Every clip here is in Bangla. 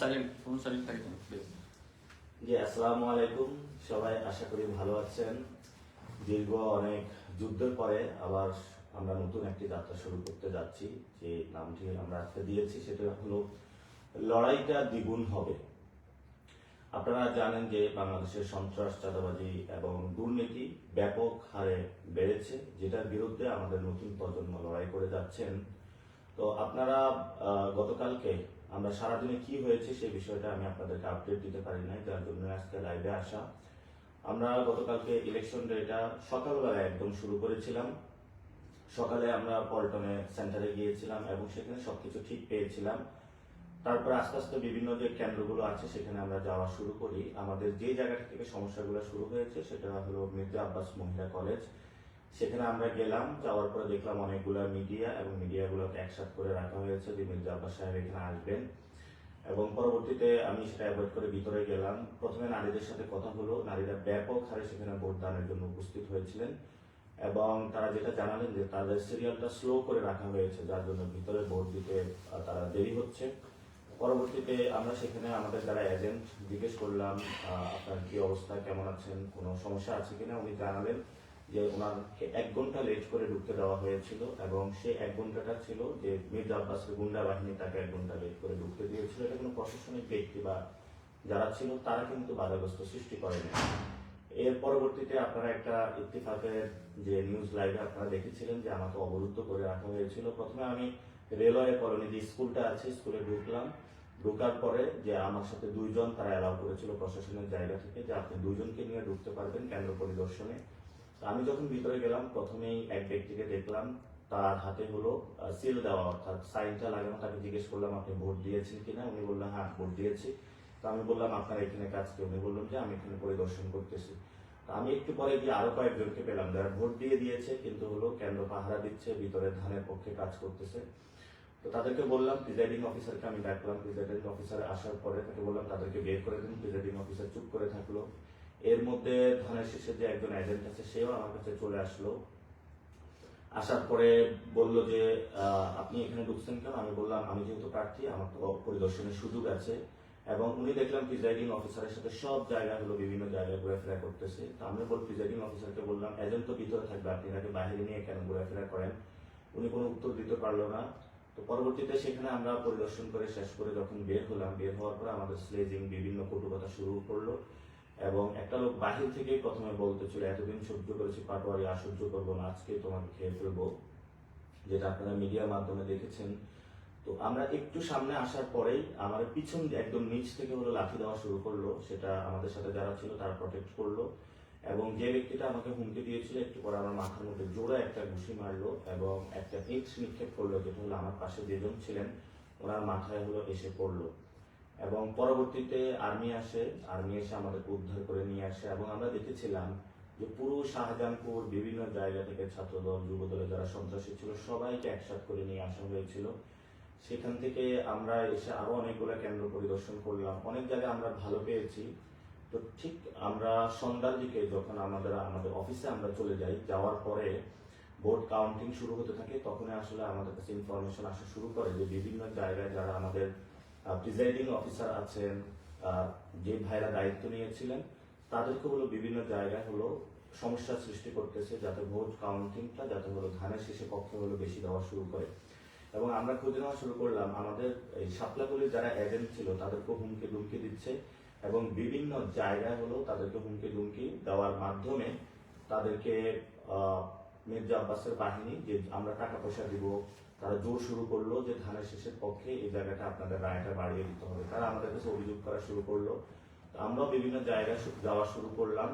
ফোন সাইলেন্ট থাকে প্লিজ। জি, আসসালামু আলাইকুম। সবাই আশা করি ভালো আছেন। দীর্ঘ অনেক যুদ্ধের পরে আবার আমরা নতুন একটি যাত্রা শুরু করতে যাচ্ছি। যে নামটি আমরা আজকে দিয়েছি সেটা হলো লড়াইটা দ্বিগুণ হবে। আপনারা জানেন যে বাংলাদেশের সন্ত্রাস, চাঁদাবাজি এবং দুর্নীতি ব্যাপক হারে বেড়েছে, যেটার বিরুদ্ধে আমাদের নতুন প্রজন্ম লড়াই করে যাচ্ছেন। তো আপনারা গতকালকে আমরা সারাদিনে কি হয়েছে সেই বিষয়টা আমি আপনাদেরকে আপডেট দিতে পারি নাই, যার জন্য আজকে লাইভে আসা। আমরা গতকালকে ইলেকশন ডেটা সকালবেলা একদম শুরু করেছিলাম। সকালে আমরা পল্টনে সেন্টারে গিয়েছিলাম এবং সেখানে সবকিছু ঠিক পেয়েছিলাম। তারপর আস্তে আস্তে বিভিন্ন যে কেন্দ্রগুলো আছে সেখানে আমরা যাওয়া শুরু করি। আমাদের যে জায়গাটা থেকে সমস্যাগুলো শুরু হয়েছে সেটা হলো মির্জা আব্বাস মহিলা কলেজ। সেখানে আমরা গেলাম, যাওয়ার পরে দেখলাম অনেকগুলো মিডিয়া এবং মিডিয়াগুলোকে একসাথে করে রাখা হয়েছে যে মির্জা আব্বাস সাহেব এখানে আসবেন। এবং পরবর্তীতে আমি সেটা অ্যাভয়েড করে ভিতরে গেলাম। প্রথমে নারীদের সাথে কথা হলো, নারীরা ব্যাপক হারে সেখানে ভোট দানের জন্য উপস্থিত হয়েছিলেন এবং তারা যেটা জানালেন যে তাদের সিরিয়ালটা স্লো করে রাখা হয়েছে, যার জন্য ভিতরে ভোট দিতে তারা দেরি হচ্ছে। পরবর্তীতে আমরা সেখানে আমাদের যারা এজেন্ট জিজ্ঞেস করলাম আপনার কি অবস্থা, কেমন আছেন, কোনো সমস্যা আছে কিনা। উনি জানালেন যে ওনাকে 1 ঘন্টা লেট করে ঢুকতে দেওয়া হয়েছিল এবং সেই 1 ঘন্টাটা ছিল যে মির্জা আব্বাসের গুন্ডা বাহিনী তাকে 1 ঘন্টা লেট করে ঢুকতে দিয়েছিল। এটা কোনো প্রশাসনিক ব্যক্তি বা যারা ছিল তারা কিন্তু বাধাগ্রস্ত সৃষ্টি করেনি। এর পরবর্তীতে আপনারা একটা ইত্তেফাকের যে নিউজ লাইভে আপনারা দেখেছিলেন যে আমাকে অবরুদ্ধ করে রাখা হয়েছিল। প্রথমে আমি রেলওয়ে কলোনি যে স্কুলটা আছে স্কুলে ঢুকলাম। ঢোকার পরে যে আমার সাথে 2 জন তারা অ্যালাউ করেছিল প্রশাসনের জায়গা থেকে যে আপনি 2 জনকে নিয়ে ঢুকতে পারবেন কেন্দ্র পরিদর্শনে। আমি যখন ভিতরে গেলাম প্রথমেই এক ব্যক্তিকে দেখলাম, তার হাতে হলো সিল দেওয়া, অর্থাৎ সাইনটা লাগানো। তাকে জিজ্ঞেস করলাম আপনি ভোট দিয়েছেন কিনা। উনি বললেন হ্যাঁ ভোট দিয়েছি। তো আমি বললাম আপনার এখানে কাজ কি। উনি বললেন যে আমি এখানে পরিদর্শন করতেছি। তো আমি একটু পরে গিয়ে আরো কয়েকজনকে পেলাম যারা ভোট দিয়ে দিয়েছে কিন্তু হলো কেন্দ্র পাহারা দিচ্ছে, ভিতরে ধানের পক্ষে কাজ করতেছে। তো তাদেরকে বললাম, প্রিজাইডিং অফিসারকে আমি ডাকলাম। প্রিজাইডিং অফিসার আসার পরে তাকে বললাম তাদেরকে বের করে দিন। প্রিজাইডিং অফিসার চুপ করে থাকলো। এর মধ্যে ধানের শীষে যে একজন এজেন্ট আছে সেও আমার কাছে চলে আসলো। আসার পরে বলল যে আপনি এখানে ঢুকছেন কেন। আমি বললাম আমি যেহেতু প্রার্থী আমার তো পরিদর্শনের সুযোগ আছে। এবং উনি দেখলাম প্রিজাইডিং অফিসারের সাথে সব জায়গা হলো বিভিন্ন জায়গায় ঘোরাফেরা করতেছে। তো আমি প্রিজাইডিং অফিসারকে বললাম এজেন্ট তো ভিতরে থাকবে, আপনি তাকে বাইরে নিয়ে কেন ঘোরাফেরা করেন। উনি কোনো উত্তর দিতে পারলো না। তো পরবর্তীতে সেখানে আমরা পরিদর্শন করে শেষ করে যখন বের হলাম, বের হওয়ার পর আমাদের স্লেজিং বিভিন্ন কটু কথা শুরু করলো এবং একটা লোক বাহির থেকে প্রথমে বলতেছিল এতদিন সহ্য করেছি পাটোয়ারি, আর সহ্য করবো না, আজকে তোমাকে খেয়ে ফেলবো, যেটা আপনারা মিডিয়ার মাধ্যমে দেখেছেন। তো আমরা একটু সামনে আসার পরেই আমার পিছন একদম নিচ থেকে হলো লাঠি দেওয়া শুরু করলো। সেটা আমাদের সাথে যারা ছিল তারা প্রটেক্ট করলো এবং যে ব্যক্তিটা আমাকে হুমকি দিয়েছিল একটু পরে আমার মাথার মধ্যে জোরে একটা ঘুষি মারলো এবং একটা ইট নিক্ষেপ করলো, যেটা হলো আমার পাশে যেজন ছিলেন ওনার মাথায় হলো এসে পড়লো। এবং পরবর্তীতে আর্মি আসে, আর্মি এসে আমাদেরকে উদ্ধার করে নিয়ে আসে এবং আমরা দেখেছিলাম যে পুরো শাহজাহানপুর বিভিন্ন জায়গা থেকে ছাত্রদল, যুবদলের যারা সন্ত্রাসী ছিল সবাইকে একসাথে করে নিয়ে আসা হয়েছিল। সেখান থেকে আমরা এসে আরো অনেকগুলো কেন্দ্র পরিদর্শন করলাম, অনেক জায়গায় আমরা ভালো পেয়েছি। তো ঠিক আমরা সন্ধ্যার দিকে যখন আমাদের অফিসে আমরা চলে যাই, যাওয়ার পরে ভোট কাউন্টিং শুরু হতে থাকে, তখন আসলে আমাদের কাছে ইনফরমেশন আসা শুরু করে যে বিভিন্ন জায়গায় যারা আমাদের প্রিজাইডিং অফিসার আছেন, যে ভাইরা দায়িত্ব নিয়েছিলেন তাদেরকে হলো বিভিন্ন জায়গায় হলো সমস্যার সৃষ্টি করতেছে, যাতে ভোট কাউন্টিংটা যাতে হলো ধানের শীষে পক্ষে হলো বেশি দেওয়া শুরু করে। এবং আমরা খুঁজে নেওয়া শুরু করলাম আমাদের এই শাপলাগুলির যারা এজেন্ট ছিল তাদেরকে হুমকি দুমকি দিচ্ছে এবং বিভিন্ন জায়গায় হলো তাদেরকে হুমকি দুমকি দেওয়ার মাধ্যমে তাদেরকে মির্জা আব্বাসের বাহিনী যে আমরা টাকা পয়সা দিব, তারা জোর শুরু করলো যে ধানের শীষের পক্ষে এই জায়গাটা আপনাদের রায়টা বাড়িয়ে দিতে হবে। তারা আমাদের কাছে অভিযোগ করা শুরু করলো। আমরাও বিভিন্ন জায়গায় যাওয়া শুরু করলাম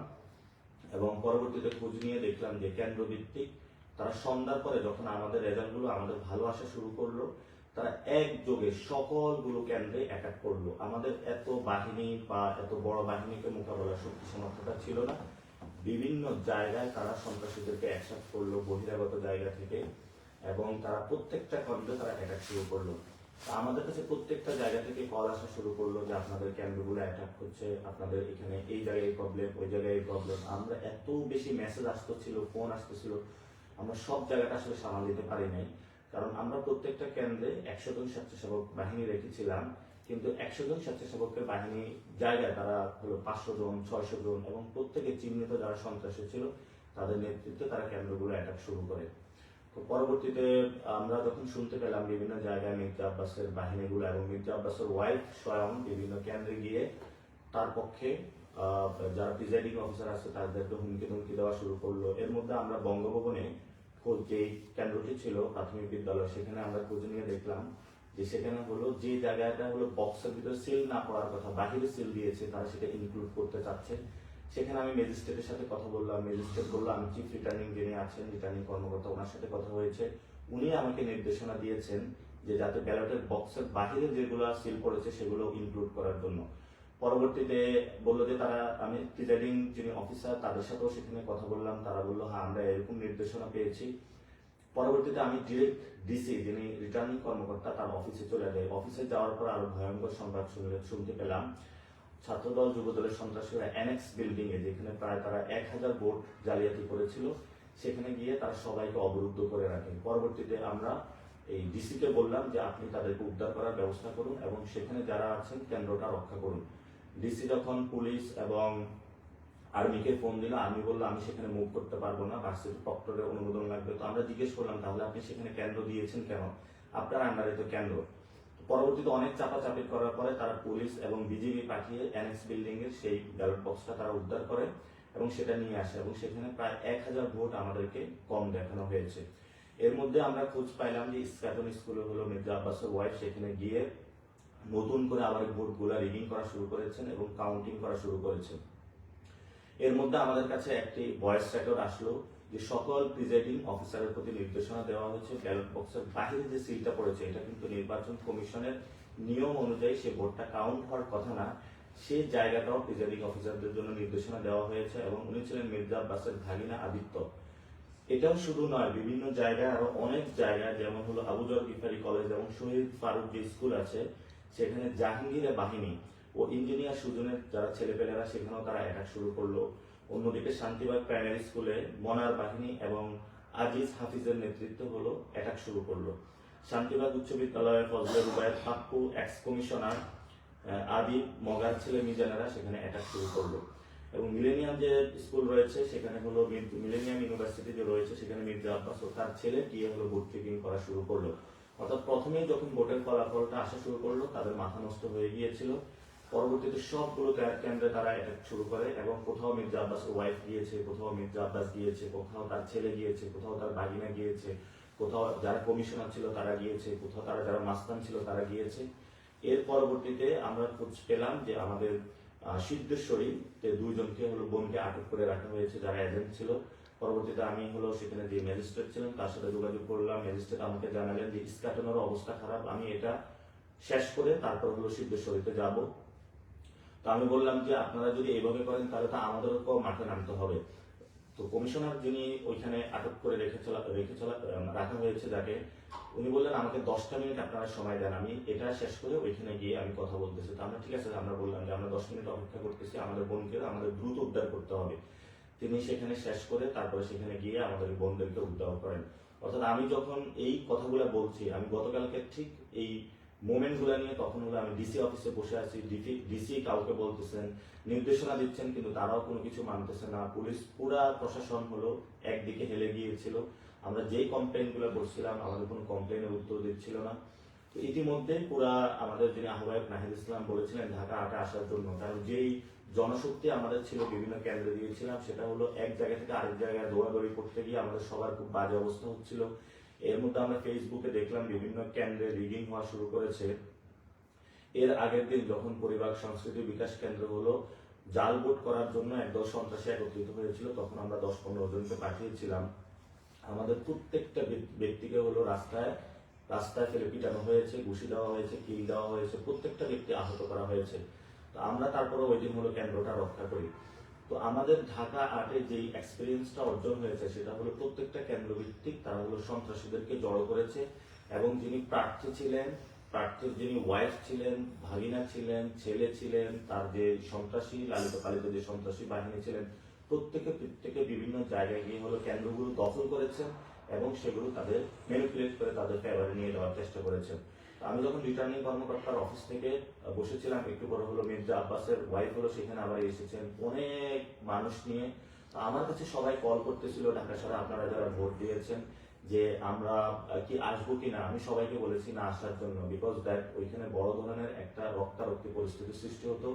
এবং পরবর্তীতে খোঁজ নিয়ে দেখলাম যে কেন্দ্র ভিত্তিক তারা সন্ধ্যার পরে যখন আমাদের রেজাল্টগুলো আমাদের ভালো আসা শুরু করলো, তারা একযোগে সকলগুলো কেন্দ্রে অ্যাটাক করলো। আমাদের এত বাহিনী বা এত বড় বাহিনীকে মোকাবেলার শক্তি সামর্থ্যটা ছিল না। বিভিন্ন জায়গায় তারা সন্ত্রাসীদেরকে একসাথে করলো বহিরাগত জায়গা থেকে এবং তারা প্রত্যেকটা কেন্দ্রে তারা অ্যাটাক শুরু করলো। আমাদের কাছে প্রত্যেকটা জায়গা থেকে কল আসা শুরু করলো যে আপনাদের কেন্দ্রগুলো অ্যাটাক হচ্ছে, আপনাদের এখানে এই জায়গায় এই প্রবলেম, ওই জায়গায় এই প্রবলেম। আমরা এত বেশি মেসেজ আসতেছিল, ফোন আসতেছিল, আমরা সব জায়গাটা আসলে সামাল দিতে পারি নাই। কারণ আমরা প্রত্যেকটা কেন্দ্রে 100 জন স্বেচ্ছাসেবক বাহিনী রেখেছিলাম, কিন্তু 100 জন স্বেচ্ছাসেবকের বাহিনী জায়গায় তারা হলো 500 জন 600 জন এবং প্রত্যেকে চিহ্নিত যারা সন্ত্রাসী ছিল তাদের নেতৃত্বে তারা কেন্দ্রগুলো অ্যাটাক শুরু করে। তো পরবর্তীতে আমরা যখন শুনতে পেলাম বিভিন্ন জায়গায় মির্জা আব্বাসের বাহিনীগুলো এবং মির্জা আব্বাসের ওয়াইফ স্বয়ং বিভিন্ন কেন্দ্রে গিয়ে তার পক্ষে যারা প্রিজাইডিং অফিসার আছে তাদেরকে হুমকি ধমকি দেওয়া শুরু করলো। এর মধ্যে আমরা বঙ্গভবনে যে কেন্দ্রটি ছিল প্রাথমিক বিদ্যালয় সেখানে আমরা খোঁজ নিয়ে দেখলাম যে সেখানে হলো যে জায়গাটা হলো বক্সের ভিতরে সিল না পড়ার কথা বাহিরে সিল দিয়েছে তারা সেটা ইনক্লুড করতে চাচ্ছে। সেখানে আমি ম্যাজিস্ট্রেটের সাথে কথা বললাম, ম্যাজিস্ট্রেট বললো আমি চিফ রিটার্নিং যিনি আছেন রিটার্নিং কর্মকর্তা ওনার সাথে কথা হয়েছে, উনি আমাকে নির্দেশনা দিয়েছেন যে যাতে ব্যালটের বক্সের বাহিরে যেগুলো সিল পড়েছে সেগুলো ইনক্লুড করার জন্য। পরবর্তীতে বললো যে তারা আমি প্রিজাইডিং যিনি অফিসার তাদের সাথেও সেখানে কথা বললাম, তারা বললো হ্যাঁ আমরা এরকম নির্দেশনা পেয়েছি। পরবর্তীতে আমি ডিরেক্ট ডিসি যিনি রিটার্নিং কর্মকর্তা তার অফিসে চলে যাই। অফিসে যাওয়ার পর আরো ভয়ঙ্কর সংবাদ শুনতে পেলাম ছাত্রদল যুবদলের সন্ত্রাসীরা অ্যানেক্স বিল্ডিং এ যেখানে প্রায় তারা 1000 ভোট জালিয়াতি করেছিল সেখানে গিয়ে তারা সবাইকে অবরুদ্ধ করে রাখে। পরবর্তীতে আমরা এই ডিসিকে বললাম যে আপনি তাদেরকে উদ্ধার করার ব্যবস্থা করুন এবং সেখানে যারা আছেন কেন্দ্রটা রক্ষা করুন। ডিসি যখন পুলিশ এবং আর্মিকে ফোন দিল, আর্মি বললো আমি সেখানে মুভ করতে পারবো না, ভার্সিটি প্রক্টরের অনুমোদন লাগবে। তো আমরা জিজ্ঞেস করলাম তাহলে আপনি সেখানে কেন্দ্র দিয়েছেন কেন, আপনার আন্ডারে তো কেন্দ্র। পরবর্তীতে অনেক চাপাচাপি করার পরে তারা পুলিশ এবং বিজিবি পাঠিয়ে অ্যানেক্স বিল্ডিং এর সেই ব্যালট বক্সটা তারা উদ্ধার করে এবং সেটা নিয়ে আসে এবং সেখানে প্রায় 1000 ভোট আমাদেরকে কম দেখানো হয়েছে। এর মধ্যে আমরা খোঁজ পাইলাম যে ইস্কাটন স্কুলে হলো মির্জা আব্বাসের ওয়াইফ সেখানে গিয়ে নতুন করে আবার ভোটগুলা রিডিং করা শুরু করেছেন এবং কাউন্টিং করা শুরু করেছেন। এর মধ্যে আমাদের কাছে একটি ভয়েস রেকর্ড আসলো যে সকল প্রিজাইডিং অফিসারের প্রতি নির্দেশনা দেওয়া হয়েছে ব্যালট বক্সের বাহিরে যে সিলটা পড়েছে এটা কিন্তু নির্বাচন কমিশনের নিয়ম অনুযায়ী সে ভোটটা কাউন্ট হওয়ার কথা না, সেই জায়গাটাও প্রিজাইডিং অফিসারদের জন্য নির্দেশনা দেওয়া হয়েছে এবং উনি ছিলেন মির্জা আব্বাসের ভাগিনা আদিত্য। এটাও শুধু নয়, বিভিন্ন জায়গায় আরো অনেক জায়গায় যেমন হলো আবুজর গিফারি কলেজ এবং শহীদ ফারুক যে স্কুল আছে সেখানে জাহাঙ্গীরের বাহিনী ও ইঞ্জিনিয়ার সুজনের যারা ছেলেপেলেরা সেখানেও তারা অ্যাটাক শুরু করলো। অন্যদিকে শান্তিবাগ প্রাইমারি স্কুলে মনার বাহিনী এবং আজিজ হাফিজের নেতৃত্ব হলো অ্যাটাক শুরু করলো। শান্তিবাগ উচ্চ বিদ্যালয়ের ফজলে রুবায়েত পাপ্পু এক্স কমিশনার আদি মগার ছেলে মিজানেরা সেখানে অ্যাটাক শুরু করলো এবং মিলেনিয়াম যে স্কুল রয়েছে সেখানে হলো মিলেনিয়াম ইউনিভার্সিটি যে রয়েছে সেখানে মির্জা আব্বাস ও তার ছেলে গিয়ে হলো ভোট চেকিং করা শুরু করলো। অর্থাৎ প্রথমেই যখন ভোটের ফলাফলটা আসা শুরু করলো তাদের মাথা নষ্ট হয়ে গিয়েছিল। পরবর্তীতে সবগুলো কেন্দ্রে তারা অ্যাটাক শুরু করে এবং কোথাও মির্জা আব্বাসের ওয়াইফ গিয়েছে, কোথাও মির্জা আব্বাস গিয়েছে, কোথাও তার ছেলে গিয়েছে, কোথাও তার বাগিনা গিয়েছে, কোথাও যারা কমিশনার ছিল তারা গিয়েছে, কোথাও তারা যারা মাস্তান ছিল তারা গিয়েছে। এর পরবর্তীতে আমরা খোঁজ পেলাম যে আমাদের সিদ্ধেশ্বরী দুইজনকে হলো বোনকে আটক করে রাখা হয়েছে যারা এজেন্ট ছিল। পরবর্তীতে আমি হলো সেখানে যে ম্যাজিস্ট্রেট ছিলেন তার সাথে যোগাযোগ করলাম। ম্যাজিস্ট্রেট আমাকে জানালেন যে ইস্কাটনের অবস্থা খারাপ, আমি এটা শেষ করে তারপর হলো সিদ্ধেশ্বরীতে যাব। তো আমি বললাম যে আপনারা যদি এইভাবে করেন তাহলে তো আমাদেরকেও মাঠে নামতে হবে। তো কমিশনার যিনি ওইখানে আটক করে রাখা হয়েছে যাকে, উনি বললেন আমাকে 10টা মিনিট আপনারা সময় দেন, আমি এটা শেষ করে ওইখানে গিয়ে আমি কথা বলতেছি। তো আমরা ঠিক আছে, আমরা বললাম যে আমরা 10 মিনিট অপেক্ষা করতেছি, আমাদের বোনকে আমাদের দ্রুত উদ্ধার করতে হবে। তিনি সেখানে শেষ করে তারপরে সেখানে গিয়ে আমাদের বোনদেরকে উদ্ধার করেন। অর্থাৎ আমি যখন এই কথাগুলো বলছি আমি গতকালকে ঠিক এই মোমেন্ট গুলা নিয়ে তখন হলো আমি ডিসি অফিসে বসে আছি, ডিসি কাউকে বলতেছেন নির্দেশনা দিচ্ছেন কিন্তু তারাও কোনো কিছু মানতেছে না। পুলিশ পুরা প্রশাসন হলো একদিকে হেলে গিয়েছিল। আমরা যেই কমপ্লেন গুলো করছিলাম আমাদের কোনো কমপ্লেনের উত্তর দিচ্ছিল না। তো ইতিমধ্যে পুরা আমাদের যিনি আহ্বায়ক নাহিদ ইসলাম বলেছিলেন ঢাকা 8-এ আসার জন্য, কারণ যেই জনশক্তি আমাদের ছিল বিভিন্ন কেন্দ্রে দিয়েছিলাম সেটা হলো এক জায়গা থেকে আরেক জায়গায় দৌড়াদৌড়ি করতে গিয়ে আমাদের সবার খুব বাজে অবস্থা হচ্ছিল। এর মধ্যে আমরা ফেসবুকে দেখলাম বিভিন্ন কেন্দ্রে রিগিং হওয়া শুরু করেছে। এর আগের দিন যখন পরিবার সংস্কৃতি বিকাশ কেন্দ্র হলো জাল ভোট করার জন্য একদল সন্ত্রাসী একত্রিত হয়েছিল তখন আমরা 10-15 জনকে পাঠিয়েছিলাম। আমাদের প্রত্যেকটা ব্যক্তিকে হলো রাস্তায় ফেলে পিটানো হয়েছে, ঘুষি দেওয়া হয়েছে, কিল দেওয়া হয়েছে, প্রত্যেকটা ব্যক্তি আহত করা হয়েছে। তো আমরা তারপরে ওই দিন হলো কেন্দ্রটা রক্ষা করি। তো আমাদের ঢাকা 8-এ যেই এক্সপিরিয়েন্সটা অর্জন হয়েছে সেটা হলো প্রত্যেকটা কেন্দ্র ভিত্তিক তারা হলো সন্ত্রাসীদেরকে জড়ো করেছে এবং যিনি প্রার্থী ছিলেন, প্রার্থীর যিনি ওয়াইফ ছিলেন, ভাগিনা ছিলেন, ছেলে ছিলেন, তার যে সন্ত্রাসী লালিত পালিত যে সন্ত্রাসী বাহিনী ছিলেন প্রত্যেকে বিভিন্ন জায়গায় গিয়ে হলো কেন্দ্রগুলো দখল করেছেন এবং সেগুলো তাদের ম্যানিপুলেট করে তাদের ফেভারে নিয়ে যাওয়ার চেষ্টা করেছেন। আমি যখন রিটার্নিং কর্মকর্তার অফিস থেকে বসেছিলাম, একটু পরে হলো মির্জা আব্বাসের ওয়াইফ হলো সেখানে আবার এসেছেন অনেক মানুষ নিয়ে। তো আমার কাছে সবাই কল করতেছিল ঢাকা শহরে, আপনারা যারা ভোট দিয়েছেন, যে আমরা কি আসবো কিনা। আমি সবাইকে বলেছি না আসার জন্য, বিকজ দ্যাট ওইখানে বড় ধরনের একটা রক্তারক্তি পরিস্থিতির সৃষ্টি হতো,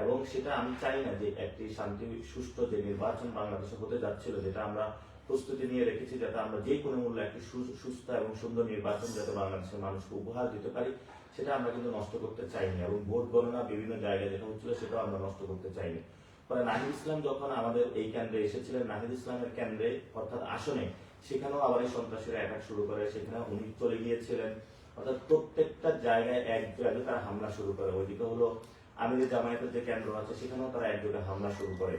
এবং সেটা আমি চাই না যে একটি শান্তি সুষ্ঠু যে নির্বাচন বাংলাদেশে হতে যাচ্ছিল, যেটা আমরা প্রস্তুতি নিয়ে রেখেছি, যাতে আমরা যে কোনো মূল্যে একটি সুস্থ এবং সুন্দর নির্বাচন যাতে বাংলাদেশের মানুষকে উপহার দিতে পারি, সেটা আমরা কিন্তু নষ্ট করতে চাইনি। এবং ভোট গণনা বিভিন্ন জায়গায় যেটা হচ্ছিল সেটাও আমরা নষ্ট করতে চাইনি। পরে নাহিদ ইসলাম যখন আমাদের এই কেন্দ্রে এসেছিলেন, নাহিদ ইসলামের কেন্দ্রে অর্থাৎ আসনে, সেখানেও আবার এই সন্ত্রাসীরা অ্যাটাক শুরু করে, সেখানে উনি চলে গিয়েছিলেন। অর্থাৎ প্রত্যেকটা জায়গায় এক জায়গায় তারা হামলা শুরু করে। ওইদিকে হলো আমিরের জামায়াতের যে কেন্দ্র আছে সেখানেও তারা এক জায়গায় হামলা শুরু করে।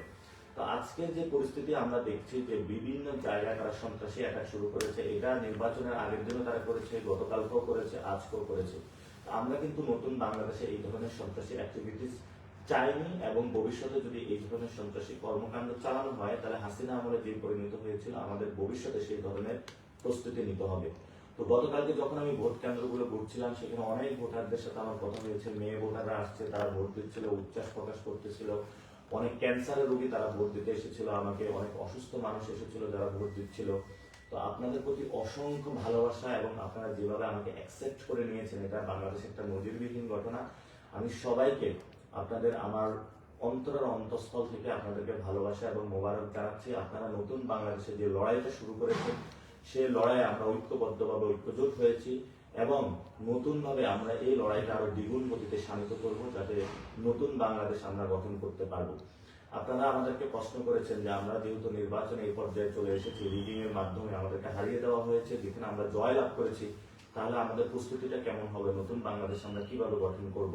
তো আজকের যে পরিস্থিতি আমরা দেখছি যে বিভিন্ন জায়গায় তারা সন্ত্রাসী অ্যাটাক শুরু করেছে, এটা নির্বাচনের আগের দিনও তারা করেছে, গতকালকেও করেছে, আজকেও করেছে। আমরা কিন্তু নতুন বাংলাদেশে এই ধরনের সন্ত্রাসী অ্যাক্টিভিটিস চাইনি, এবং ভবিষ্যতে যদি এই ধরনের সন্ত্রাসী কর্মকাণ্ড চালানো হয়, তাহলে হাসিনা আমলে যে পরিণত হয়েছিল, আমাদের ভবিষ্যতে সেই ধরনের প্রস্তুতি নিতে হবে। তো গতকালকে যখন আমি ভোট কেন্দ্রগুলো ঘুরছিলাম, সেখানে অনেক ভোটারদের সাথে আমার কথা হয়েছে। মেয়ে ভোটাররা আসছে, তারা ভোট দিচ্ছিল, উচ্ছ্বাস প্রকাশ করতেছিল। অনেক ক্যান্সারের রোগী তারা ভোট দিতে এসেছিল আমাকে, অনেক অসুস্থ মানুষ এসেছিল যারা ভোট দিচ্ছিল। তো আপনাদের প্রতি অসংখ্য ভালোবাসা, এবং আপনারা যেভাবে আমাকে অ্যাকসেপ্ট করে নিয়েছেন, এটা বাংলাদেশে একটা নজিরবিহীন ঘটনা। আমি সবাইকে আপনাদের আমার অন্তরের অন্তঃস্থল থেকে আপনাদেরকে ভালোবাসা এবং মোবারক জানাচ্ছি। আপনারা নতুন বাংলাদেশে যে লড়াইটা শুরু করেছেন, সেই লড়াইয়ে আমরা ঐক্যবদ্ধভাবে ঐক্যজোট হয়েছি, এবং নতুনভাবে আমরা এই লড়াইটা আরো দ্বিগুণ গতিতে শানিত করব, যাতে নতুন বাংলাদেশ আমরা গঠন করতে পারবো। আপনারা আমাদেরকে প্রশ্ন করেছেন যে আমরা যেহেতু নির্বাচনে এই পর্যায়ে চলে এসেছি, রিগিং এর মাধ্যমে আমাদেরকে হারিয়ে দেওয়া হয়েছে, যেখানে আমরা জয় লাভ করেছি, তাহলে আমাদের প্রস্তুতিটা কেমন হবে, নতুন বাংলাদেশ আমরা কিভাবে গঠন করব।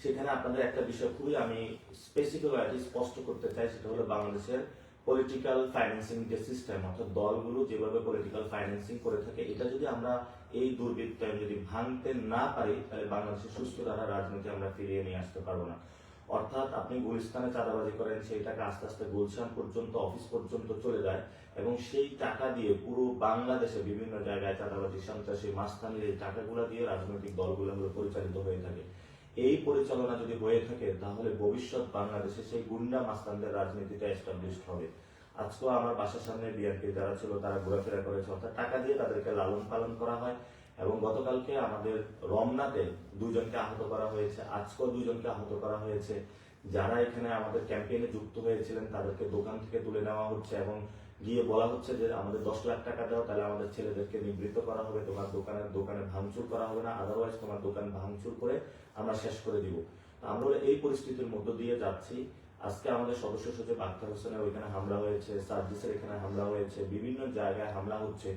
সেখানে আপনাদের একটা বিষয় খুবই আমি স্পেসিফিক স্পষ্ট করতে চাই, সেটা হলো বাংলাদেশের পলিটিক্যাল ফাইন্যান্সিং যে সিস্টেম, অর্থাৎ দলগুলো যেভাবে পলিটিক্যাল ফাইন্যান্সিং করে থাকে, এটা যদি আমরা এই দুর্বৃত্তায়ন যদি ভাঙতে না পারি, তাহলে বাংলাদেশের সুস্থ ধারা রাজনীতি আমরা ফিরিয়ে নিয়ে আসতে পারবো না। অর্থাৎ আপনি গুলিস্তানে চাঁদাবাজি করেন, সেই টাকা আস্তে আস্তে গুলশান পর্যন্ত, অফিস পর্যন্ত চলে যায়, এবং সেই টাকা দিয়ে পুরো বাংলাদেশে বিভিন্ন জায়গায় চাঁদাবাজি, সন্ত্রাসী, মাস্তানির এই টাকাগুলো দিয়ে রাজনৈতিক দলগুলো পরিচালিত হয়ে থাকে। এই পরিচালনা যদি হয়ে থাকে, তাহলে ভবিষ্যৎ বাংলাদেশে সেই গুন্ডা মাস্তানদের রাজনীতিটা এস্টাবলিশড হবে। আজকেও আমার বাসার সামনে বিএনপি যারা ছিল তারা ঘোরাফেরা করেছে, অর্থাৎ টাকা দিয়ে তাদেরকে লালন পালন করা হয়। এবং গতকালকে আমাদের রমনাতে 2 জনকে আহত করা হয়েছে, আজকেও 2 জনকে আহত করা হয়েছে। যারা এখানে আমাদের ক্যাম্পেইনে যুক্ত হয়েছিলেন তাদেরকে দোকান থেকে তুলে নেওয়া হচ্ছে, এবং গিয়ে বলা হচ্ছে যে আমাদের 10 লাখ টাকা দাও, তাহলে আমাদের ছেলেদেরকে নিবৃত্ত করা হবে, তোমার দোকানে ভাঙচুর করা হবে না, আদারওয়াইজ তোমার দোকান ভাঙচুর করে আমরা শেষ করে দিব। আমরা এই পরিস্থিতির মধ্য দিয়ে যাচ্ছি। আজকে আমাদের সদস্য সচিব আখতার হোসেনের ওইখানে হামলা হয়েছে, সার্জিসের এখানে হামলা হয়েছে, বিভিন্ন জায়গায় হামলা হচ্ছে।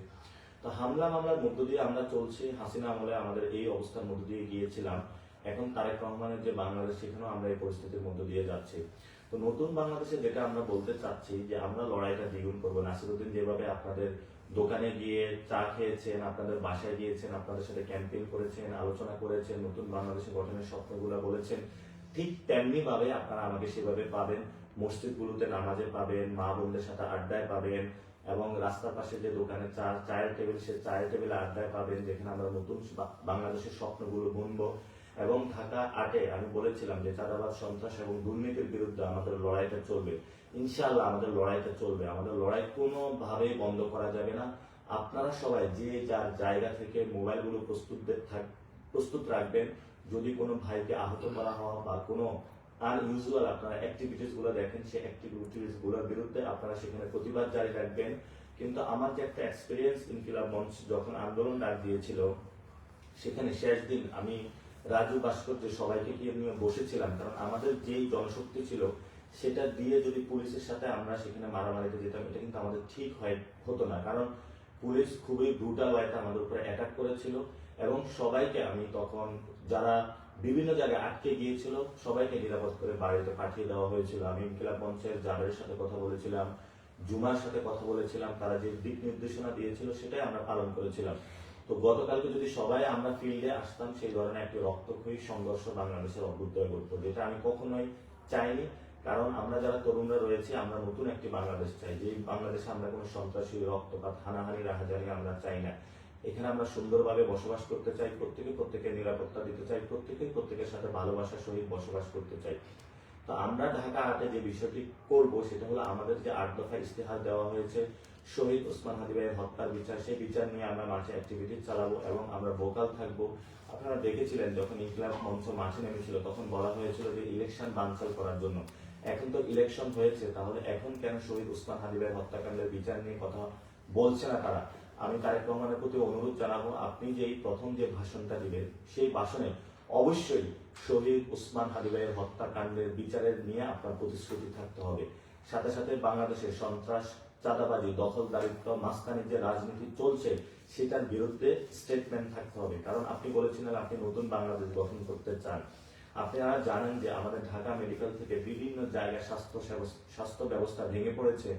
তো হামলা মামলার মধ্য দিয়ে আমরা চলছি। হাসিনা আমলে আমাদের এই অবস্থার মধ্য দিয়ে গিয়েছিলাম, এখন তারেক রহমানের যে বাংলাদেশ, সেখানেও আমরা এই পরিস্থিতির মধ্য দিয়ে যাচ্ছি। তো নতুন বাংলাদেশে যেটা আমরা বলতে চাচ্ছি, যে আমরা লড়াইটা দ্বিগুণ করবো। নাসিরউদ্দিন যেভাবে আপনাদের দোকানে গিয়ে চা খেয়েছেন, আপনাদের বাসায় গিয়েছেন, আপনাদের সাথে ক্যাম্পেইন করেছেন, আলোচনা করেছেন, নতুন বাংলাদেশে গঠনের স্বপ্নগুলো বলেছেন, ঠিক তেমনি ভাবে আপনারা আমাকে সেভাবে পাবেন। মসজিদগুলোতে নামাজে পাবেন, মা বোনদের সাথে আড্ডায় পাবেন, এবং রাস্তার পাশে যে দোকানে চায়ের টেবিল, সে চায়ের টেবিলে আড্ডায় পাবেন, যেখানে আমরা নতুন বাংলাদেশের স্বপ্নগুলো বুনবো। এবং ঢাকা 8-এ আমি বলেছিলাম যে চাঁদাবাজ, সন্ত্রাস এবং দুর্নীতির বিরুদ্ধে আমাদের লড়াইটা চলবে। ইনশাআল্লাহ আমাদের লড়াইটা চলবে, আমাদের লড়াই কোনোভাবেই বন্ধ করা যাবে না। আপনারা সবাই যে যার জায়গা থেকে মোবাইলগুলো প্রস্তুত রাখবেন। যদি কোনো ভাইকে আহত করা হয় বা কোনো আনইউজুয়াল আপনারা অ্যাক্টিভিটিস গুলো দেখেন, সেই অ্যাক্টিভিটিস গুলোর বিরুদ্ধে আপনারা সেখানে প্রতিবাদ জারি রাখবেন। কিন্তু আমার যে একটা এক্সপিরিয়েন্স, ইনকিলাব মঞ্চ যখন আন্দোলন ডাক দিয়েছিল, সেখানে শেষ দিন আমি রাজু ভাস্কর্যে সবাইকে নিয়ে বসেছিলাম, কারণ আমাদের যেই জনশক্তি ছিল সেটা দিয়ে যদি পুলিশের সাথে আমরা সেখানে মারামারিতে যেতাম, এটা কিন্তু আমাদের ঠিক হতো না। কারণ পুলিশ খুবই ব্রুটাল ওয়েতে আমাদের উপরে অ্যাটাক করেছিল, এবং সবাইকে আমি তখন যারা বিভিন্ন জায়গায় আটকে গিয়েছিল সবাইকে নিরাপদ করে বাড়িতে পাঠিয়ে দেওয়া হয়েছিল। আমি ইনকিলাব মঞ্চের জাবেরের সাথে কথা বলেছিলাম, জুমার সাথে কথা বলেছিলাম, তারা যে দিক নির্দেশনা দিয়েছিল সেটাই আমরা পালন করেছিলাম। তো গতকালকে যদি সবাই আমরা ফিল্ডে আসতাম, সেই ধরনের একটি রক্তক্ষয়ী সংঘর্ষ বাংলাদেশের অভ্যুদয় ঘটতো, যেটা আমি কখনোই চাইনি। কারণ আমরা যারা তরুণরা রয়েছে, আমরা নতুন একটি বাংলাদেশ চাই, যে বাংলাদেশে আমরা কোনো সন্ত্রাসী, রক্তপাত, হানাহানি, রাহাজানি আমরা চাই না। এখানে আমরা সুন্দরভাবে বসবাস করতে চাই, প্রত্যেকের নিরাপত্তা দিতে চাই, প্রত্যেকের সাথে ভালোবাসার সহিত বসবাস করতে চাই। তো আমরা ঢাকা আর্টে যে বিষয়টি করব সেটা হলো আমাদের যে 8 দফা ইস্তেহার দেওয়া হয়েছে শহীদ ওসমান হাদি ভাইয়ের হত্যার বিচার, সেই বিচার নিয়ে আমরা মাঠে অ্যাক্টিভিটি চালাবো এবং আমরা ভোকাল থাকবো। আপনারা দেখেছিলেন যখন ইনকিলাব মঞ্চ মাঠে নেমেছিল তখন বলা হয়েছিল যে ইলেকশন বানচাল করার জন্য। এখন তো ইলেকশন হয়েছে, তাহলে এখন কেন শহীদ ওসমান হাদি ভাইয়ের হত্যাকাণ্ডের বিচার নিয়ে কথা বলছে না তারা? আমি তারেক রহমানের প্রতি অনুরোধ জানাবো, আপনি যেই প্রথম যে ভাষণটা দিবেন সেই ভাষণে অবশ্যই শহীদ ওসমান হাদি ভাইয়ের হত্যাকাণ্ডের বিচারের নিয়ে আপনার প্রতিশ্রুতি থাকতে হবে। সাথে সাথে বাংলাদেশের সন্ত্রাস, চাঁদাবাজি, দখলদারিত্ব, মাস্তানির যে রাজনীতি চলছে সেটার বিরুদ্ধে স্টেটমেন্ট থাকতে হবে। কারণ আপনি বলেছিলেন আপনি নতুন বাংলাদেশ গঠন করতে চান। আপনারা জানেন যে আমাদের ঢাকা মেডিকেল থেকে বিভিন্ন জায়গায় স্বাস্থ্য ব্যবস্থা ভেঙে পড়েছে,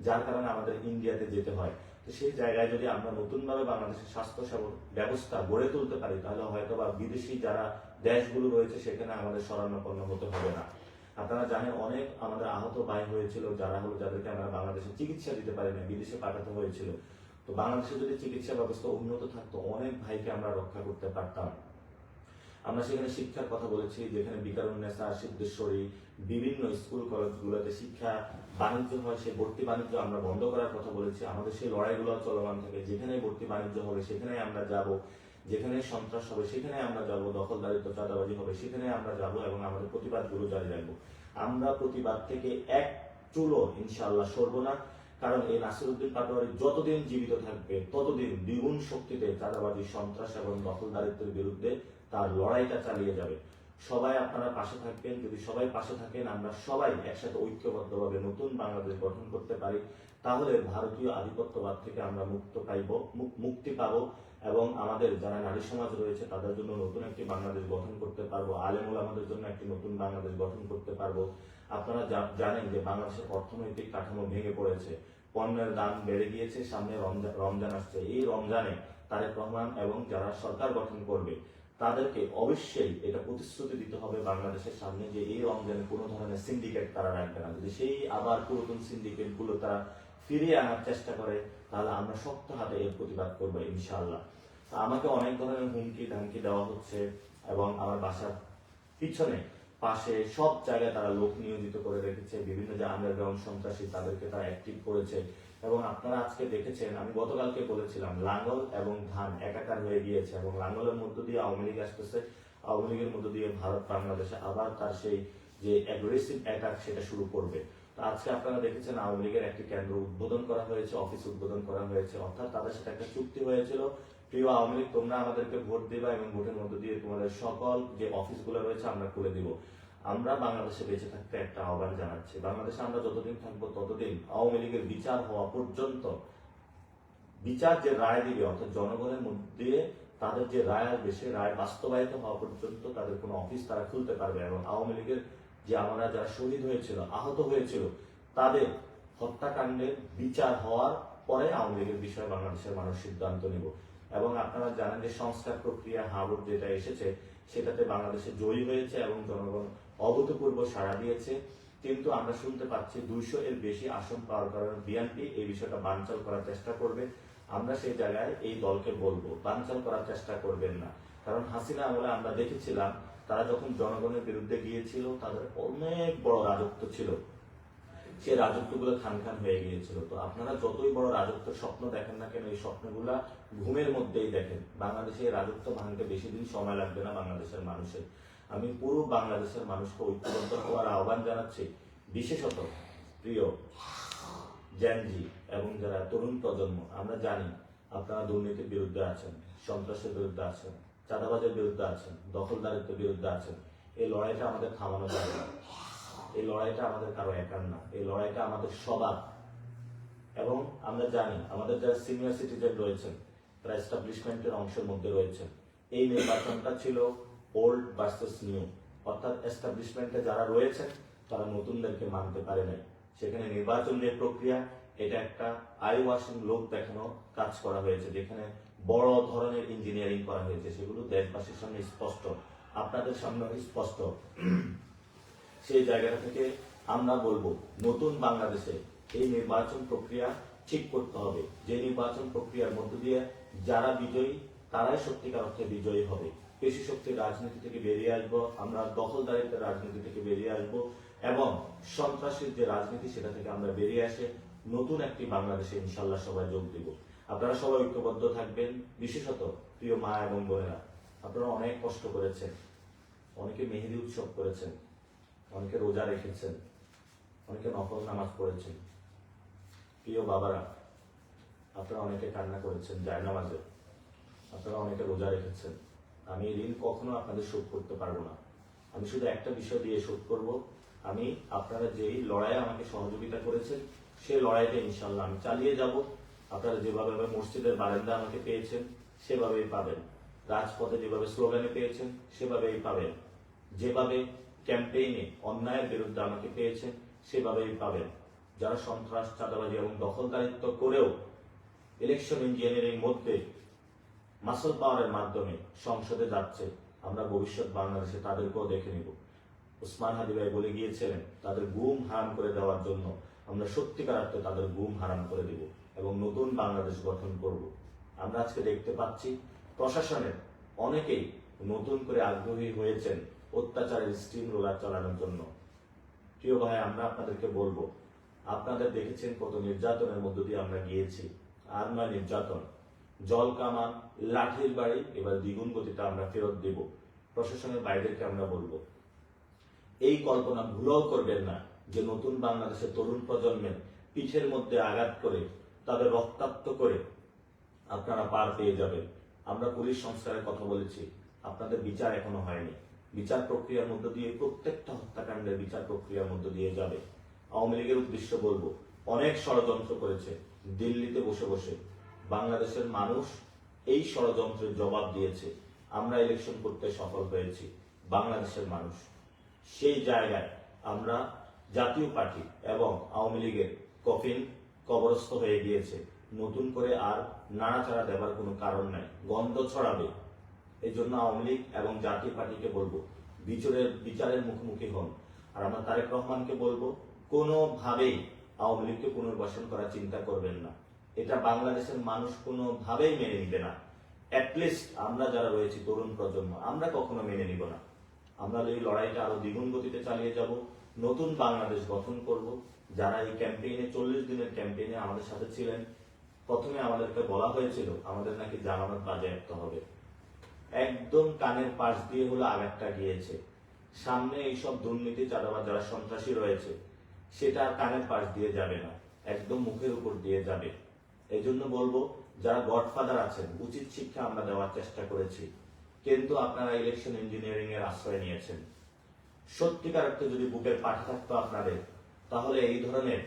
যার কারণে আমাদের ইন্ডিয়াতে যেতে হয়। তো সেই জায়গায় যদি আমরা নতুনভাবে বাংলাদেশের স্বাস্থ্য ব্যবস্থা গড়ে তুলতে পারি তাহলে হয়তো বা বিদেশি যারা দেশগুলো রয়েছে সেখানে আমাদের শরণাপন্ন হতে হবে না। আপনারা জানেন অনেক আমাদের আহত ভাই হয়েছিল যাদেরকে আমরা বাংলাদেশে চিকিৎসা দিতে পারি না, বিদেশে পাঠাতে হয়েছিল। তো বাংলাদেশে যদি চিকিৎসা ব্যবস্থা উন্নত থাকতো অনেক ভাইকে আমরা রক্ষা করতে পারতাম। আমরা সেখানে শিক্ষার কথা বলেছি, যেখানে বিকারুন্নেসা, সিদ্ধেশ্বরী, বিভিন্ন স্কুল কলেজগুলোতে শিক্ষা বাণিজ্য হয়, সেই ভর্তি বাণিজ্য আমরা বন্ধ করার কথা বলেছি। আমাদের সেই লড়াইগুলো চলমান থাকে, যেখানে ভর্তি বাণিজ্য হবে সেখানে আমরা যাব, যেখানে সন্ত্রাস হবে সেখানে আমরা যাব, দখলদারিত্ব, চাঁদাবাজি হবে সেখানে আমরা যাব এবং আমাদের প্রতিবাদগুলো জারি রাখবো। আমরা প্রতিবাদ থেকে এক চুলো ইনশাআল্লাহ সরব না, কারণ এই নাসিরউদ্দিন পাটোয়ারি যতদিন জীবিত থাকবে ততদিন দ্বিগুণ শক্তিতে চাঁদাবাজি, সন্ত্রাস এবং দখলদারিত্বের বিরুদ্ধে তার লড়াইটা চালিয়ে যাবে। সবাই আপনারা পাশে থাকবেন। যদি সবাই পাশে থাকেন, আমরা সবাই একসাথে ঐক্যবদ্ধভাবে নতুন বাংলাদেশ গঠন করতে পারি, তাহলে ভারতীয় আধিপত্যবাদ থেকে আমরা মুক্তি পাবো এবং আমাদের যারা নারী সমাজ রয়েছে তাদের জন্য নতুন একটি বাংলাদেশ গঠন করতে পারবো, আলেম ওলামাদের জন্য একটি নতুন বাংলাদেশ গঠন করতে পারবো। আপনারা জানেন যে বাংলাদেশের অর্থনৈতিক কাঠামো ভেঙে পড়েছে, পণ্যের দাম বেড়ে গিয়েছে, সামনে রমজান আসছে। এই রমজানে তারেক রহমান এবং যারা সরকার গঠন করবে তাদেরকে অবশ্যই এটা প্রতিশ্রুতি দিতে হবে বাংলাদেশের সামনে যে এই রমজানে কোনো ধরনের সিন্ডিকেট তারা রাখবে না। যদি সেই আবার পুরাতন সিন্ডিকেট গুলো তারা ফিরিয়ে আনার চেষ্টা করে তাহলে আমরা শক্ত হাতে এর প্রতিবাদ করবো ইনশাআল্লাহ। আমাকে অনেক ধরনের হুমকি ধামকি দেওয়া হচ্ছে এবং আমার বাসার পিছনে পাশে সব জায়গায় তারা লোক নিয়োজিত করে রেখেছে, বিভিন্ন যে আন্ডারগ্রাউন্ড সন্ত্রাসী তাদেরকে তারা অ্যাক্টিভ করেছে। এবং আপনারা আজকে দেখেছেন, আমি গতকালকে বলেছিলাম লাঙ্গল এবং ধান একাকার হয়ে গিয়েছে এবং লাঙ্গলের মধ্য দিয়ে আওয়ামী লীগ আসতেছে, আওয়ামী লীগের মধ্য দিয়ে ভারত বাংলাদেশে আবার তার সেই যে অ্যাগ্রেসিভ অ্যাটাক সেটা শুরু করবে। তো আজকে আপনারা দেখেছেন আওয়ামী লীগের একটি কেন্দ্র উদ্বোধন করা হয়েছে, অফিস উদ্বোধন করা হয়েছে, অর্থাৎ তাদের সাথে একটা চুক্তি হয়েছিল, প্রিয় আওয়ামী লীগ তোমরা আমাদেরকে ভোট দিবা এবং ভোটের মধ্য দিয়ে তোমাদের সকল যে অফিসগুলো রয়েছে আমরা খুলে দিব। আমরা বাংলাদেশে বেঁচে থাকতে একটা আহ্বান জানাচ্ছি, বাংলাদেশে আমরা যতদিন থাকবো ততদিন আওয়ামী লীগের বিচার হওয়া পর্যন্ত, বিচার যে রায় দিবে অর্থাৎ জনগণের মধ্যে তাদের যে রায় আসবে সে রায় বাস্তবায়িত হওয়া পর্যন্ত তাদের কোনো অফিস তারা খুলতে পারবে। এবং আওয়ামী লীগের যে আমরা যারা শহীদ হয়েছিল, আহত হয়েছিল, তাদের হত্যাকাণ্ডের বিচার হওয়ার পরে আওয়ামী লীগের বিষয়ে বাংলাদেশের মানুষ সিদ্ধান্ত নিব। এবং আপনারা জানেন যে সংস্কার প্রক্রিয়া হাবুট যেটা এসেছে সেটাতে বাংলাদেশে জয়ী হয়েছে এবং জনগণ অভূতপূর্ব সাড়া দিয়েছে। কিন্তু আমরা শুনতে পাচ্ছি 200 এর বেশি আসন পাওয়ার কারণে বিএনপি এই বিষয়টা বানচাল করার চেষ্টা করবে। আমরা সেই জায়গায় এই দলকে বলবো বানচাল করার চেষ্টা করবেন না, কারণ হাসিনা আমলে আমরা দেখেছিলাম তারা যখন জনগণের বিরুদ্ধে গিয়েছিল তাদের অনেক বড় রাজত্ব ছিল, সেই রাজত্বগুলো খান খান হয়ে গিয়েছিল। তো আপনারা যতই বড় রাজত্বের স্বপ্ন দেখেন না কেন, এই স্বপ্নগুলা ঘুমের মধ্যেই দেখেন। বাংলাদেশে এই রাজত্ব ভাঙতে বেশি দিন সময় লাগবে না বাংলাদেশের মানুষের। আমি পুরো বাংলাদেশের মানুষকে ঐক্যবদ্ধ হওয়ার আহ্বান জানাচ্ছি, বিশেষত প্রিয় জেনজি এবং যারা তরুণ প্রজন্ম। আমরা জানি আপনারা দুর্নীতির বিরুদ্ধে আছেন, সন্ত্রাসের বিরুদ্ধে আছেন, চাঁদাবাজের বিরুদ্ধে আছেন, দখলদারিত্বের বিরুদ্ধে আছেন। এই লড়াইটা আমাদের থামানো যাবে না, এই লড়াইটা আমাদের কারো একার না, এই লড়াইটা আমাদের সবার। এবং আমরা জানি আমাদের যারা সিনিয়র সিটিজেন রয়েছেন তারা এস্টাবলিশমেন্টের অংশের মধ্যে রয়েছেন। এই নির্বাচনটা ছিল ওল্ড ভার্সেস নিউ, অর্থাৎ এস্টাবলিশমেন্টে যারা রয়েছেন তারা নতুনদেরকে মানতে পারে নাই। সেখানে নির্বাচন যে প্রক্রিয়া এটা একটা আই ওয়াশিং লোক দেখানো কাজ করা হয়েছে, যেখানে বড় ধরনের ইঞ্জিনিয়ারিং করা হয়েছে, সেগুলো দেশবাসীর সামনে স্পষ্ট, আপনাদের সামনে স্পষ্ট। সেই জায়গাটা থেকে আমরা বলবো নতুন বাংলাদেশে এই নির্বাচন প্রক্রিয়া ঠিক করতে হবে, যে নির্বাচন প্রক্রিয়ার মধ্য দিয়ে যারা বিজয়ী তারাই সত্যিকার অর্থে বিজয়ী হবে। পেশি শক্তির রাজনীতি থেকে বেরিয়ে আসবো, আমরা দখলদারিত্বের রাজনীতি থেকে বেরিয়ে আসবো এবং সন্ত্রাসীর যে রাজনীতি সেটা থেকে আমরা বেরিয়ে আসে নতুন একটি বাংলাদেশে ইনশাল্লাহ সবাই যোগ দিব। আপনারা সবাই ঐক্যবদ্ধ থাকবেন। বিশেষত প্রিয় মা এবং বোনেরা, আপনারা অনেক কষ্ট করেছেন, অনেকে মেহেদি উৎসব করেছেন, অনেকে রোজা রেখেছেন, অনেকে নফল নামাজ পড়েছেন। প্রিয় বাবারা, আপনারা অনেকে কান্না করেছেন জায়নামাজে, আপনারা অনেকে রোজা রেখেছেন। আমি এই ঋণ কখনো আপনাদের শোধ করতে পারবো না। আমি শুধু একটা বিষয় দিয়ে শোধ করব, আমি আপনারা যেই লড়াইয়ে আমাকে সহযোগিতা করেছেন সেই লড়াইটা ইনশাল্লাহ আমি চালিয়ে যাব। আপনারা যেভাবে মসজিদের বারান্দা আমাকে পেয়েছেন সেভাবেই পাবেন, রাজপথে যেভাবে স্লোগানে পেয়েছেন সেভাবেই পাবেন, যেভাবে ক্যাম্পেইনে অন্যায়ের বিরুদ্ধে আমাকে পেয়েছেন সেভাবেই পাবেন। যারা সন্ত্রাস, চাঁদাবাজি এবং দখলদারিত্ব করেও ইলেকশন ইঞ্জিনিয়ারিং মধ্যে মাসল পাওয়ারের মাধ্যমে সংসদে যাচ্ছে, আমরা ভবিষ্যৎ বাংলাদেশে তাদেরকেও দেখে নিব। উসমান হাদি ভাই বলে গিয়েছিলেন তাদের গুম হারাম করে দেওয়ার জন্য আমরা সত্যিকার অর্থে তাদের গুম হারাম করে দিব এবং নতুন বাংলাদেশ গঠন করব। আমরা আজকে দেখতে পাচ্ছি প্রশাসনের অনেকেই নতুন করে আগ্রহী হয়েছেন অত্যাচারের স্টিম রোলার চালানোর জন্য। প্রিয় ভাই, আমরা আপনাদেরকে বলবো, আপনাদের দেখেছেন কত নির্যাতনের মধ্য দিয়ে আমরা গিয়েছি। আর নয় নির্যাতন, জল কামান, লাঠির বাড়ি, এবার দ্বিগুণ গতিতে আমরা ফেরত দেব। প্রশাসনের বাইরেকে আমরা বলবো, এই কল্পনা ভুলেও করবেন না যে নতুন বাংলাদেশের তরুণ প্রজন্মের পিঠের মধ্যে আঘাত করে তাদের রক্তাক্ত করে আপনারা পার পেয়ে যাবেন। আমরা পুলিশ সংস্কারের কথা বলেছি, আপনাদের বিচার এখনো হয়নি। বিচার প্রক্রিয়ার মধ্য দিয়ে প্রত্যেকটা হত্যাকাণ্ডের বিচার প্রক্রিয়ার মধ্য দিয়ে যাবে। আওয়ামী লীগের উদ্দেশ্য বলবো, অনেক ষড়যন্ত্র করেছে দিল্লিতে বসে বসে। বাংলাদেশের মানুষ এই ষড়যন্ত্রের জবাব দিয়েছে। আমরা ইলেকশন করতে সফল হয়েছি, বাংলাদেশের মানুষ। সেই জায়গায় আমরা জাতীয় পার্টি এবং আওয়ামী লীগের কফিন কবরস্থ হয়ে গিয়েছে, নতুন করে আর নাড়াচাড়া দেবার কোনো কারণ নাই, গন্ধ ছড়াবে। এই জন্য আওয়ামী লীগ এবং জাতীয় পার্টিকে বলবো বিচারের মুখোমুখি হন। আর আমরা তারেক রহমানকে বলবো, কোনোভাবেই আওয়ামী লীগকে পুনর্বাসন করার চিন্তা করবেন না। এটা বাংলাদেশের মানুষ কোনোভাবেই মেনে নিবে না। অ্যাটলিস্ট আমরা যারা রয়েছি তরুণ প্রজন্ম, আমরা কখনো মেনে নিব না। আমরা এই লড়াইটা আরো দ্বিগুণ গতিতে চালিয়ে যাব, নতুন বাংলাদেশ গঠন করব। যারা এই ক্যাম্পেইনে 40 দিনের ক্যাম্পেইনে আমাদের সাথে ছিলেন, প্রথমে আমাদেরকে বলা হয়েছিল আমাদের নাকি জামানত বাজেয়াপ্ত হবে। একদম কানের পাশ দিয়ে হলো আঘাতটা গিয়েছে। সামনে এইসব দুর্নীতি, চাঁদাবাজ, যারা সন্ত্রাসী রয়েছে সেটা আর কানের পাশ দিয়ে যাবে না, একদম মুখের উপর দিয়ে যাবে। এই জন্য বলবো, যারা গডফাদার আছেন, উচিত শিক্ষা আমরা দেওয়ার চেষ্টা করেছি, কিন্তু আপনারা ইলেকশন ইঞ্জিনিয়ারিং এর আশ্রয় নিয়েছেন। সত্যিকার অর্থে যদি বুকের পাঠা থাকতো আপনাদের, তাহলে এই ধরনের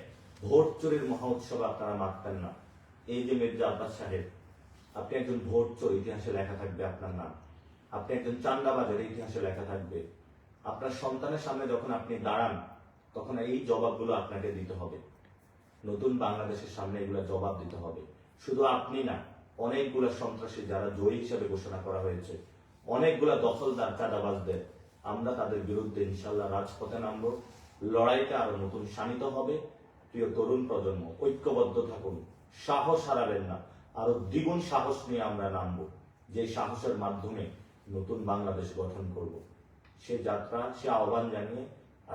ভোট চুরির মহা উৎসবে আপনারা মারতেন না। এই যে মির্জা আব্বাস সাহেব, আপনি একজন ভোট চোর, ইতিহাসে লেখা থাকবে আপনার নাম। আপনি একজন চান্দাবাজের, ইতিহাসে লেখা থাকবে। আপনার সন্তানের সামনে যখন আপনি দাঁড়ান, তখন এই জবাবগুলো আপনাকে দিতে হবে। নতুন বাংলাদেশের সামনে এগুলো জবাব দিতে হবে। শুধু আপনি না, অনেকগুলো সন্ত্রাসী যারা জয়ী হিসেবে ঘোষণা করা হয়েছে, অনেকগুলা দখলদার, চাঁদাবাজদের, আমরা তাদের বিরুদ্ধে ইনশাল্লাহ রাজপথে নামবো। লড়াইটা আরো নতুন শানিত হবে। প্রিয় তরুণ প্রজন্ম, ঐক্যবদ্ধ থাকুন, সাহস হারাবেন না। আরো দ্বিগুণ সাহস নিয়ে আমরা নামবো, যে সাহসের মাধ্যমে নতুন বাংলাদেশ গঠন করব। সে যাত্রা, সে আহ্বান জানিয়ে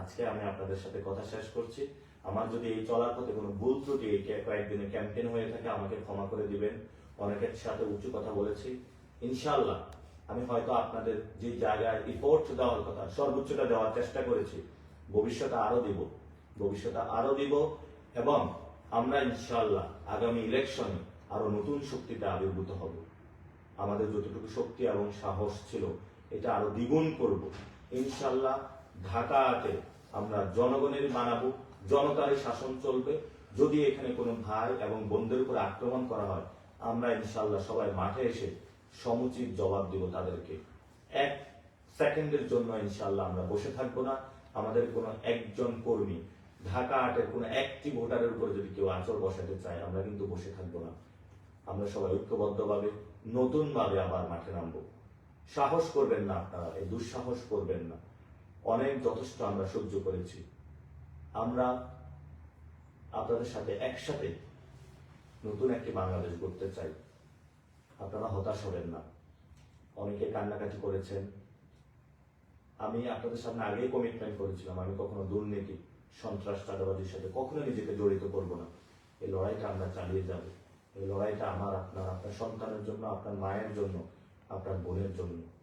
আজকে আমি আপনাদের সাথে কথা শেষ করছি। আমার যদি এই চলার পথে কোনো ভুল ত্রুটি এই কয়েকদিনের ক্যাম্পেইন হয়ে থাকে, আমাকে ক্ষমা করে দিবেন। অনেকের সাথে উঁচু কথা বলেছি, ইনশাআল্লাহ আমি হয়তো আপনাদের যে জায়গায় ইফোর্ট দেওয়ার কথা, সর্বোচ্চটা দেওয়ার চেষ্টা করেছি। ভবিষ্যতে আরো দিব এবং আমরা ইনশাআল্লাহ আগামী ইলেকশনে আরো নতুন শক্তিতে আবির্ভূত হব। আমাদের যতটুকু শক্তি এবং সাহস ছিল, এটা আরো দ্বিগুণ করব ইনশাআল্লাহ। ঢাকাতে আমরা জনগণের বানাবো, জনতারই শাসন চলবে। যদি এখানে কোনো ভাই এবং বোনদের উপর আক্রমণ করা হয়, আমরা ইনশাআল্লাহ সবাই মাঠে এসে সমুচিত জবাব দিব তাদেরকে। 1 সেকেন্ডের জন্য ইনশাআল্লাহ আমরা বসে থাকবো না। আমাদের কোনো একজন কর্মী, ঢাকা আটের কোনো একটি ভোটারের উপর যদি কেউ আঁচড় বসাতে চায়, আমরা কিন্তু বসে থাকবো না। আমরা সবাই ঐক্যবদ্ধভাবে নতুন ভাবে আবার মাঠে নামবো। সাহস করবেন না আপনারা, এই দুঃসাহস করবেন না। অনেক যথেষ্ট আমরা সহ্য করেছি। আমরা আপনাদের সাথে একসাথে নতুন একটি বাংলাদেশ গড়তে চাই। আপনারা হতাশ হবেন না। অনেকে কান্নাকাটি করেছেন। আমি আপনাদের সামনে আগেই কমিটমেন্ট করেছিলাম, আমি কখনো দুর্নীতি, সন্ত্রাস, চাঁদাবাজির সাথে কখনো নিজেকে জড়িত করব না। এই লড়াইটা আমরা চালিয়ে যাব। এই লড়াইটা আমার, আপনার সন্তানের জন্য, আপনার মায়ের জন্য, আপনার বোনের জন্য।